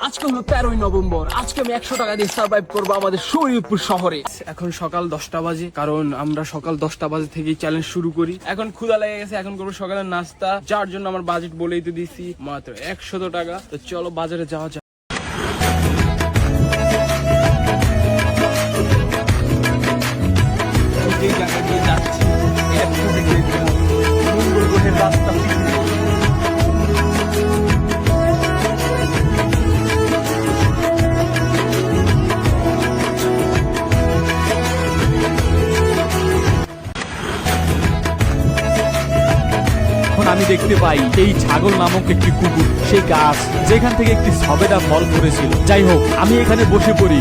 আজকে হলো 13ই নভেম্বর। আজকে আমি 100 টাকা দিয়ে সার্ভাইভ করবো আমাদের শরীয়তপুর শহরে। এখন সকাল 10টা বাজে, কারণ আমরা সকাল 10টা বাজে থেকেই চ্যালেঞ্জ শুরু করি। এখন ক্ষুধা লেগে গেছে, এখন করবো সকালের নাস্তা, যার জন্য আমার বাজেট বলেই তো দিছি মাত্র 100 টাকা। তো চলো বাজারে যাওয়া যাক। যেই জায়গা দিয়ে যাচ্ছি, একটু দেখে নিতে হবে। মঙ্গল গ্রহের রাস্তা। এখন আমি দেখতে পাই এই ছাগল নামক একটি কুকুর, সেই গাছ যেখান থেকে একটি সবেদা ফল পড়েছিল। যাই হোক, আমি এখানে বসে পড়ি।